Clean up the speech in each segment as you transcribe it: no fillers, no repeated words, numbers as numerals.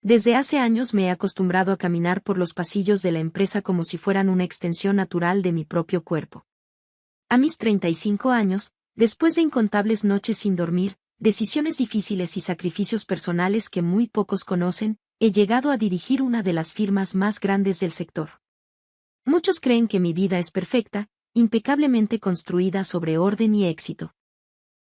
Desde hace años me he acostumbrado a caminar por los pasillos de la empresa como si fueran una extensión natural de mi propio cuerpo. A mis 35 años, después de incontables noches sin dormir, decisiones difíciles y sacrificios personales que muy pocos conocen, he llegado a dirigir una de las firmas más grandes del sector. Muchos creen que mi vida es perfecta, impecablemente construida sobre orden y éxito.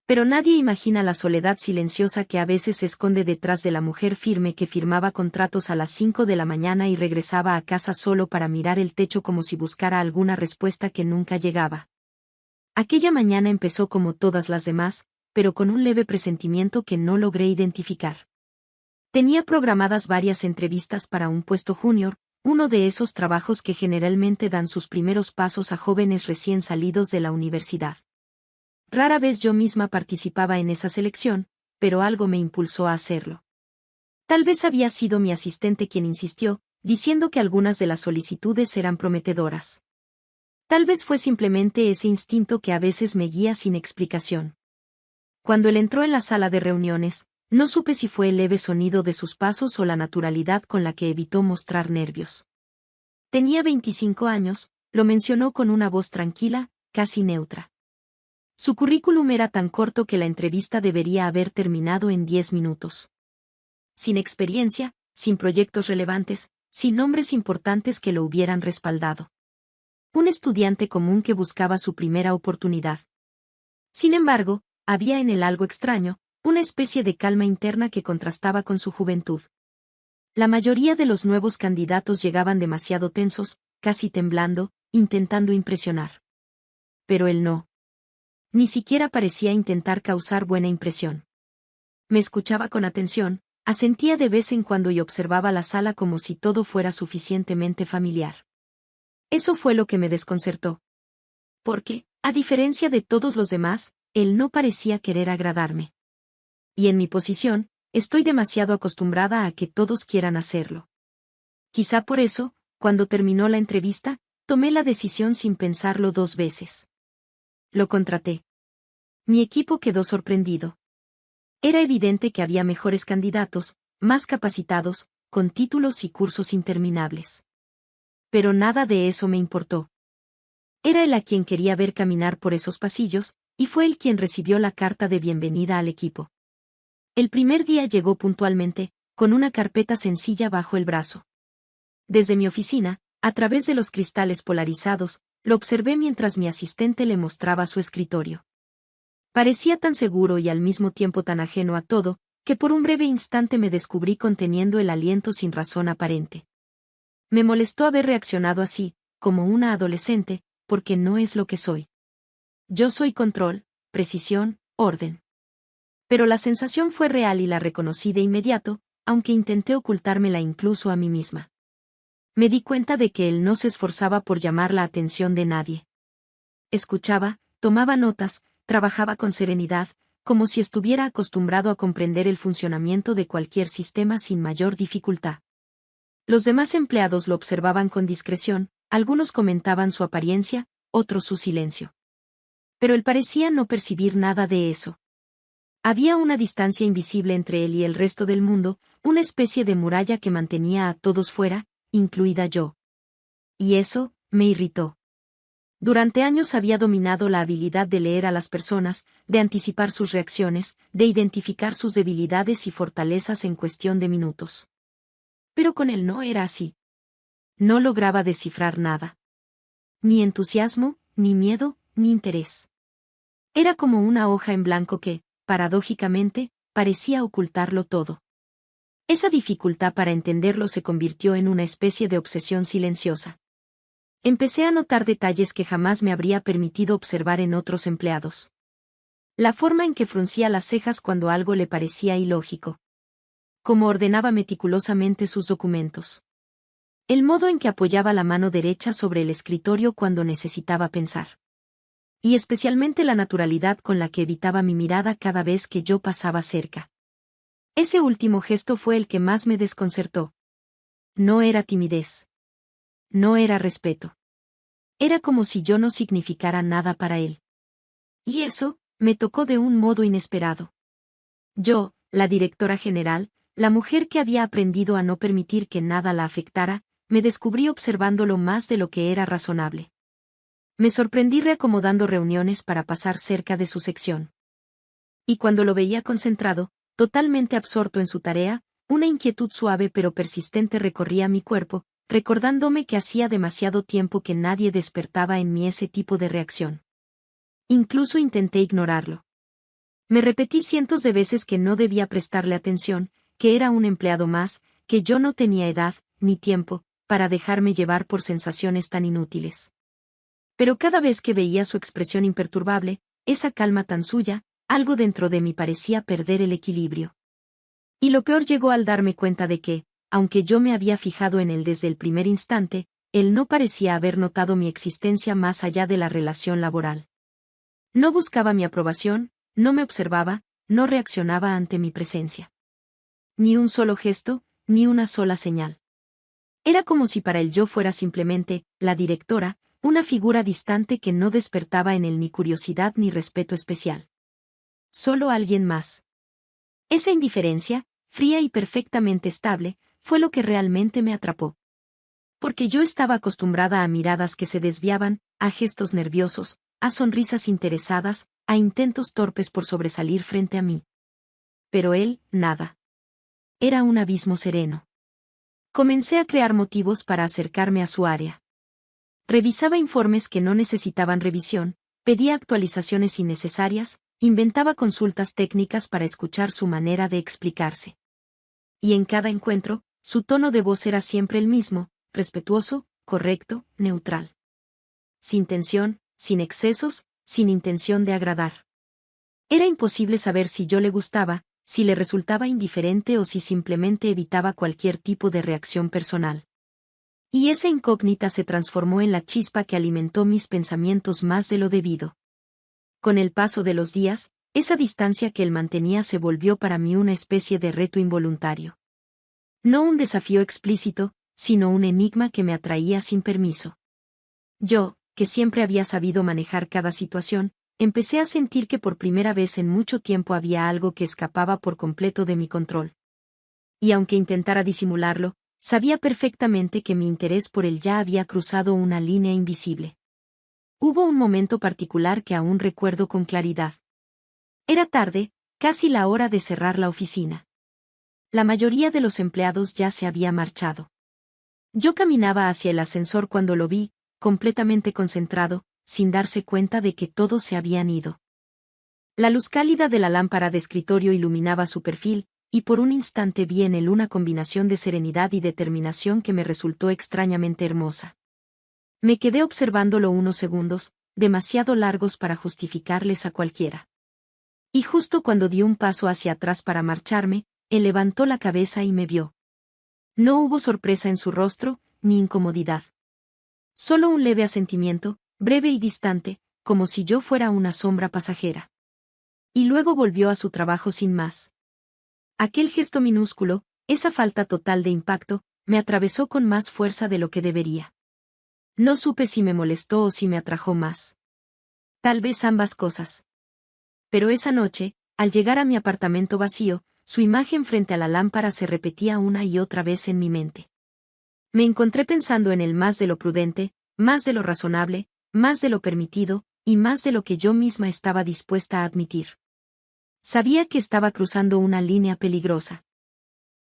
Pero nadie imagina la soledad silenciosa que a veces se esconde detrás de la mujer firme que firmaba contratos a las 5 de la mañana y regresaba a casa solo para mirar el techo como si buscara alguna respuesta que nunca llegaba. Aquella mañana empezó como todas las demás, pero con un leve presentimiento que no logré identificar. Tenía programadas varias entrevistas para un puesto junior, uno de esos trabajos que generalmente dan sus primeros pasos a jóvenes recién salidos de la universidad. Rara vez yo misma participaba en esa selección, pero algo me impulsó a hacerlo. Tal vez había sido mi asistente quien insistió, diciendo que algunas de las solicitudes eran prometedoras. Tal vez fue simplemente ese instinto que a veces me guía sin explicación. Cuando él entró en la sala de reuniones, no supe si fue el leve sonido de sus pasos o la naturalidad con la que evitó mostrar nervios. Tenía 25 años, lo mencionó con una voz tranquila, casi neutra. Su currículum era tan corto que la entrevista debería haber terminado en 10 minutos. Sin experiencia, sin proyectos relevantes, sin nombres importantes que lo hubieran respaldado. Un estudiante común que buscaba su primera oportunidad. Sin embargo, había en él algo extraño, una especie de calma interna que contrastaba con su juventud. La mayoría de los nuevos candidatos llegaban demasiado tensos, casi temblando, intentando impresionar. Pero él no. Ni siquiera parecía intentar causar buena impresión. Me escuchaba con atención, asentía de vez en cuando y observaba la sala como si todo fuera suficientemente familiar. Eso fue lo que me desconcertó. Porque, a diferencia de todos los demás, él no parecía querer agradarme. Y en mi posición, estoy demasiado acostumbrada a que todos quieran hacerlo. Quizá por eso, cuando terminó la entrevista, tomé la decisión sin pensarlo 2 veces. Lo contraté. Mi equipo quedó sorprendido. Era evidente que había mejores candidatos, más capacitados, con títulos y cursos interminables. Pero nada de eso me importó. Era él a quien quería ver caminar por esos pasillos, y fue él quien recibió la carta de bienvenida al equipo. El primer día llegó puntualmente, con una carpeta sencilla bajo el brazo. Desde mi oficina, a través de los cristales polarizados, lo observé mientras mi asistente le mostraba su escritorio. Parecía tan seguro y al mismo tiempo tan ajeno a todo, que por un breve instante me descubrí conteniendo el aliento sin razón aparente. Me molestó haber reaccionado así, como una adolescente, porque no es lo que soy. Yo soy control, precisión, orden. Pero la sensación fue real y la reconocí de inmediato, aunque intenté ocultármela incluso a mí misma. Me di cuenta de que él no se esforzaba por llamar la atención de nadie. Escuchaba, tomaba notas, trabajaba con serenidad, como si estuviera acostumbrado a comprender el funcionamiento de cualquier sistema sin mayor dificultad. Los demás empleados lo observaban con discreción, algunos comentaban su apariencia, otros su silencio. Pero él parecía no percibir nada de eso. Había una distancia invisible entre él y el resto del mundo, una especie de muralla que mantenía a todos fuera, incluida yo. Y eso, me irritó. Durante años había dominado la habilidad de leer a las personas, de anticipar sus reacciones, de identificar sus debilidades y fortalezas en cuestión de minutos. Pero con él no era así. No lograba descifrar nada. Ni entusiasmo, ni miedo, ni interés. Era como una hoja en blanco que, paradójicamente, parecía ocultarlo todo. Esa dificultad para entenderlo se convirtió en una especie de obsesión silenciosa. Empecé a notar detalles que jamás me habría permitido observar en otros empleados. La forma en que fruncía las cejas cuando algo le parecía ilógico. Cómo ordenaba meticulosamente sus documentos. El modo en que apoyaba la mano derecha sobre el escritorio cuando necesitaba pensar. Y especialmente la naturalidad con la que evitaba mi mirada cada vez que yo pasaba cerca. Ese último gesto fue el que más me desconcertó. No era timidez. No era respeto. Era como si yo no significara nada para él. Y eso, me tocó de un modo inesperado. Yo, la directora general, la mujer que había aprendido a no permitir que nada la afectara, me descubrí observándolo más de lo que era razonable. Me sorprendí reacomodando reuniones para pasar cerca de su sección. Y cuando lo veía concentrado, totalmente absorto en su tarea, una inquietud suave pero persistente recorría mi cuerpo, recordándome que hacía demasiado tiempo que nadie despertaba en mí ese tipo de reacción. Incluso intenté ignorarlo. Me repetí cientos de veces que no debía prestarle atención, que era un empleado más, que yo no tenía edad, ni tiempo, para dejarme llevar por sensaciones tan inútiles. Pero cada vez que veía su expresión imperturbable, esa calma tan suya, algo dentro de mí parecía perder el equilibrio. Y lo peor llegó al darme cuenta de que, aunque yo me había fijado en él desde el primer instante, él no parecía haber notado mi existencia más allá de la relación laboral. No buscaba mi aprobación, no me observaba, no reaccionaba ante mi presencia. Ni un solo gesto, ni una sola señal. Era como si para él yo fuera simplemente, la directora, una figura distante que no despertaba en él ni curiosidad ni respeto especial. Solo alguien más. Esa indiferencia, fría y perfectamente estable, fue lo que realmente me atrapó. Porque yo estaba acostumbrada a miradas que se desviaban, a gestos nerviosos, a sonrisas interesadas, a intentos torpes por sobresalir frente a mí. Pero él, nada. Era un abismo sereno. Comencé a crear motivos para acercarme a su área. Revisaba informes que no necesitaban revisión, pedía actualizaciones innecesarias, inventaba consultas técnicas para escuchar su manera de explicarse. Y en cada encuentro, su tono de voz era siempre el mismo, respetuoso, correcto, neutral. Sin tensión, sin excesos, sin intención de agradar. Era imposible saber si yo le gustaba, si le resultaba indiferente o si simplemente evitaba cualquier tipo de reacción personal. Y esa incógnita se transformó en la chispa que alimentó mis pensamientos más de lo debido. Con el paso de los días, esa distancia que él mantenía se volvió para mí una especie de reto involuntario. No un desafío explícito, sino un enigma que me atraía sin permiso. Yo, que siempre había sabido manejar cada situación, empecé a sentir que por primera vez en mucho tiempo había algo que escapaba por completo de mi control. Y aunque intentara disimularlo, sabía perfectamente que mi interés por él ya había cruzado una línea invisible. Hubo un momento particular que aún recuerdo con claridad. Era tarde, casi la hora de cerrar la oficina. La mayoría de los empleados ya se había marchado. Yo caminaba hacia el ascensor cuando lo vi, completamente concentrado, sin darse cuenta de que todos se habían ido. La luz cálida de la lámpara de escritorio iluminaba su perfil, y por un instante vi en él una combinación de serenidad y determinación que me resultó extrañamente hermosa. Me quedé observándolo unos segundos, demasiado largos para justificarles a cualquiera. Y justo cuando di un paso hacia atrás para marcharme, él levantó la cabeza y me vio. No hubo sorpresa en su rostro, ni incomodidad. Solo un leve asentimiento, breve y distante, como si yo fuera una sombra pasajera. Y luego volvió a su trabajo sin más. Aquel gesto minúsculo, esa falta total de impacto, me atravesó con más fuerza de lo que debería. No supe si me molestó o si me atrajo más. Tal vez ambas cosas. Pero esa noche, al llegar a mi apartamento vacío, su imagen frente a la lámpara se repetía una y otra vez en mi mente. Me encontré pensando en él más de lo prudente, más de lo razonable, más de lo permitido, y más de lo que yo misma estaba dispuesta a admitir. Sabía que estaba cruzando una línea peligrosa.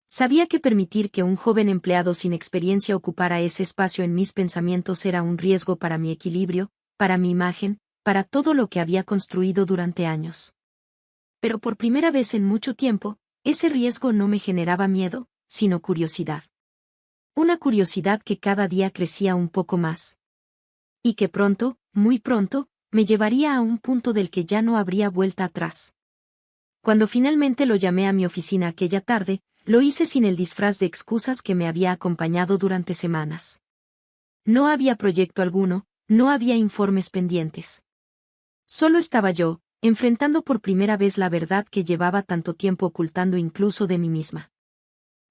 Sabía que permitir que un joven empleado sin experiencia ocupara ese espacio en mis pensamientos era un riesgo para mi equilibrio, para mi imagen, para todo lo que había construido durante años. Pero por primera vez en mucho tiempo, ese riesgo no me generaba miedo, sino curiosidad. Una curiosidad que cada día crecía un poco más. Y que pronto, muy pronto, me llevaría a un punto del que ya no habría vuelta atrás. Cuando finalmente lo llamé a mi oficina aquella tarde, lo hice sin el disfraz de excusas que me había acompañado durante semanas. No había proyecto alguno, no había informes pendientes. Solo estaba yo, enfrentando por primera vez la verdad que llevaba tanto tiempo ocultando incluso de mí misma.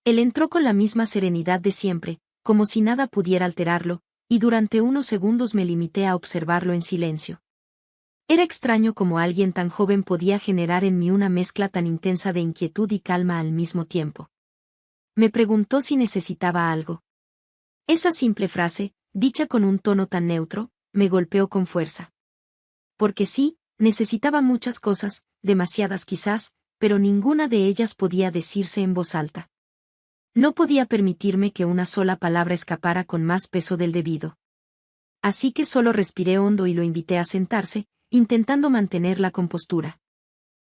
Él entró con la misma serenidad de siempre, como si nada pudiera alterarlo, y durante unos segundos me limité a observarlo en silencio. Era extraño cómo alguien tan joven podía generar en mí una mezcla tan intensa de inquietud y calma al mismo tiempo. Me preguntó si necesitaba algo. Esa simple frase, dicha con un tono tan neutro, me golpeó con fuerza. Porque sí, necesitaba muchas cosas, demasiadas quizás, pero ninguna de ellas podía decirse en voz alta. No podía permitirme que una sola palabra escapara con más peso del debido. Así que solo respiré hondo y lo invité a sentarse, intentando mantener la compostura.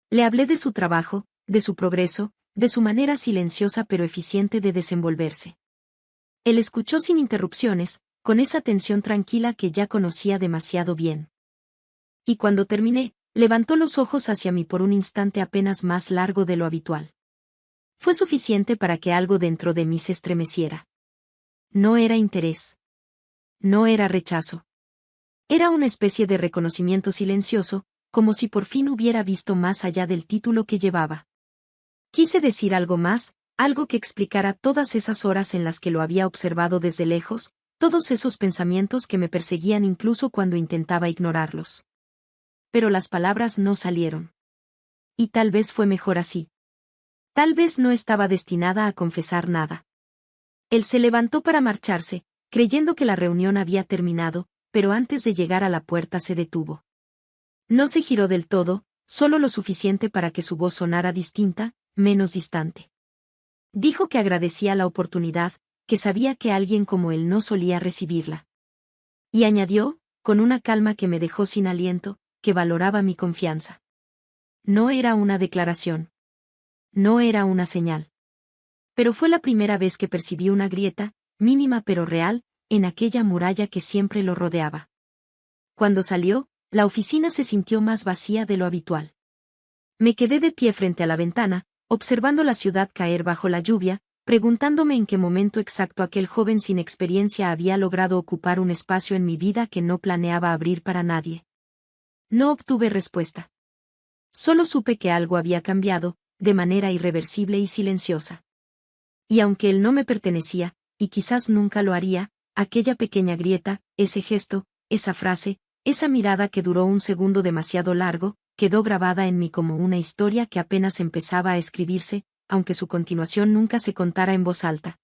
Le hablé de su trabajo, de su progreso, de su manera silenciosa pero eficiente de desenvolverse. Él escuchó sin interrupciones, con esa atención tranquila que ya conocía demasiado bien. Y cuando terminé, levantó los ojos hacia mí por un instante apenas más largo de lo habitual. Fue suficiente para que algo dentro de mí se estremeciera. No era interés. No era rechazo. Era una especie de reconocimiento silencioso, como si por fin hubiera visto más allá del título que llevaba. Quise decir algo más, algo que explicara todas esas horas en las que lo había observado desde lejos, todos esos pensamientos que me perseguían incluso cuando intentaba ignorarlos. Pero las palabras no salieron. Y tal vez fue mejor así. Tal vez no estaba destinada a confesar nada. Él se levantó para marcharse, creyendo que la reunión había terminado, pero antes de llegar a la puerta se detuvo. No se giró del todo, solo lo suficiente para que su voz sonara distinta, menos distante. Dijo que agradecía la oportunidad, que sabía que alguien como él no solía recibirla. Y añadió, con una calma que me dejó sin aliento, que valoraba mi confianza. No era una declaración. No era una señal. Pero fue la primera vez que percibí una grieta, mínima pero real, en aquella muralla que siempre lo rodeaba. Cuando salió, la oficina se sintió más vacía de lo habitual. Me quedé de pie frente a la ventana, observando la ciudad caer bajo la lluvia, preguntándome en qué momento exacto aquel joven sin experiencia había logrado ocupar un espacio en mi vida que no planeaba abrir para nadie. No obtuve respuesta. Solo supe que algo había cambiado, de manera irreversible y silenciosa. Y aunque él no me pertenecía, y quizás nunca lo haría, aquella pequeña grieta, ese gesto, esa frase, esa mirada que duró un segundo demasiado largo, quedó grabada en mí como una historia que apenas empezaba a escribirse, aunque su continuación nunca se contara en voz alta.